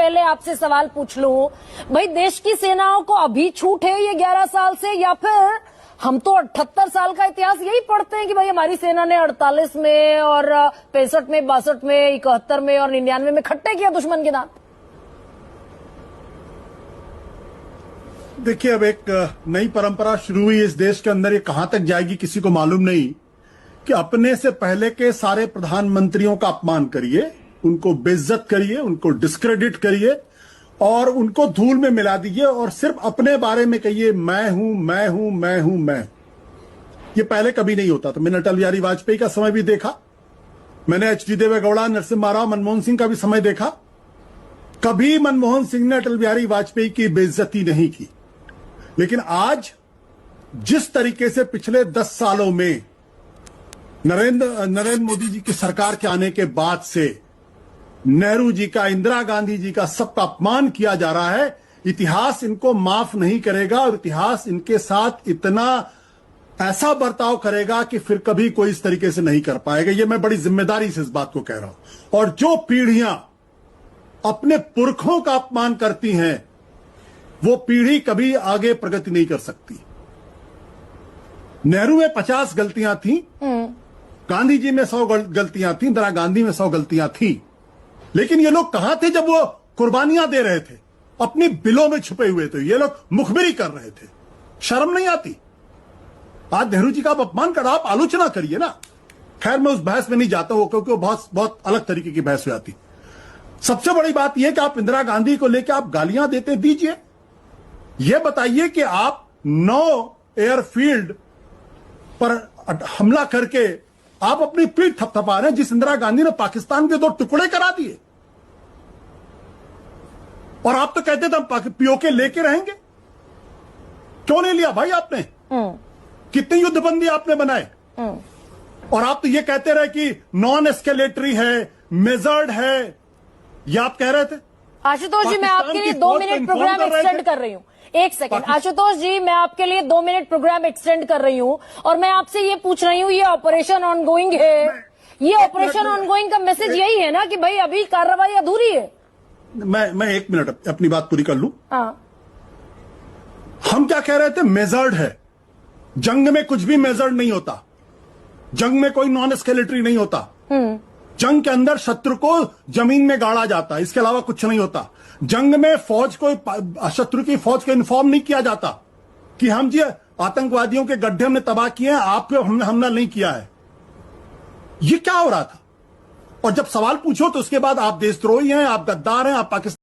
पहले आपसे सवाल पूछ लूं, भाई देश की सेनाओं को अभी छूट है ये 11 साल से, या फिर हम तो 78 साल का इतिहास यही पढ़ते हैं कि भाई हमारी सेना ने 48 में और 65 में, 62 में, 71 में और 99 में खट्टे किया दुश्मन के दांत। देखिए, अब एक नई परंपरा शुरू हुई इस देश के अंदर, ये कहां तक जाएगी किसी को मालूम नहीं, कि अपने से पहले के सारे प्रधानमंत्रियों का अपमान करिए, उनको बेइज्जत करिए, उनको डिस्क्रेडिट करिए और उनको धूल में मिला दीजिए और सिर्फ अपने बारे में कहिए मैं हूं, मैं हूं, मैं हूं, मैं। ये पहले कभी नहीं होता था। मैंने अटल बिहारी वाजपेयी का समय भी देखा, मैंने एच.डी. देवेगौड़ा, नरसिम्हा राव, मनमोहन सिंह का भी समय देखा। कभी मनमोहन सिंह ने अटल बिहारी वाजपेयी की बेइज्जती नहीं की। लेकिन आज जिस तरीके से पिछले 10 सालों में नरेंद्र मोदी जी की सरकार के आने के बाद से नेहरू जी का, इंदिरा गांधी जी का सबका अपमान किया जा रहा है, इतिहास इनको माफ नहीं करेगा और इतिहास इनके साथ इतना ऐसा बर्ताव करेगा कि फिर कभी कोई इस तरीके से नहीं कर पाएगा। ये मैं बड़ी जिम्मेदारी से इस बात को कह रहा हूं। और जो पीढ़ियां अपने पुरखों का अपमान करती हैं, वो पीढ़ी कभी आगे प्रगति नहीं कर सकती। नेहरू में 50 गलतियां थी, गांधी जी में 100 गलतियां थी, इंदिरा गांधी में 100 गलतियां थी। लेकिन ये लोग कहां थे जब वो कुर्बानियां दे रहे थे? अपनी बिलों में छुपे हुए थे। ये लोग मुखबिरी कर रहे थे। शर्म नहीं आती? आज नेहरू जी का आप अपमान कर, आप आलोचना करिए ना। खैर, मैं उस बहस में नहीं जाता हूं क्योंकि वो बहुत अलग तरीके की बहस हो जाती। सबसे बड़ी बात यह कि आप इंदिरा गांधी को लेकर आप गालियां देते, दीजिए। यह बताइए कि आप 9 एयरफील्ड पर हमला करके आप अपनी पीठ थपथपा रहे हैं, जिस इंदिरा गांधी ने पाकिस्तान के 2 टुकड़े करा दिए। और आप तो कहते थे हम पीओके लेके रहेंगे। क्यों नहीं लिया भाई आपने? कितनी युद्धबंदी आपने बनाए? और आप तो ये कहते रहे कि नॉन एस्केलेटरी है, मेजर्ड है, ये आप कह रहे थे। आशुतोष जी, मैं आपके लिए 2 मिनट प्रोग्राम एक्सटेंड कर रही हूं। एक सेकंड आशुतोष जी, मैं आपके लिए 2 मिनट प्रोग्राम एक्सटेंड कर रही हूं और मैं आपसे ये पूछ रही हूं, ये ऑपरेशन ऑनगोइंग है, ये ऑपरेशन ऑनगोइंग का मैसेज यही है ना कि भाई अभी कार्रवाई अधूरी है? मैं 1 मिनट अपनी बात पूरी कर लूं। हाँ, हम क्या कह रहे थे? मेजर्ड है। जंग में कुछ भी मेजर्ड नहीं होता। जंग में कोई नॉन एस्केलेटरी नहीं होता। जंग के अंदर शत्रु को जमीन में गाड़ा जाता है, इसके अलावा कुछ नहीं होता। जंग में फौज को, शत्रु की फौज को इन्फॉर्म नहीं किया जाता कि हम जी आतंकवादियों के गड्ढे हमने तबाह किए हैं, आप पे हमने हमला नहीं किया है। ये क्या हो रहा था? और जब सवाल पूछो तो उसके बाद आप देशद्रोही हैं, आप गद्दार हैं, आप पाकिस्तान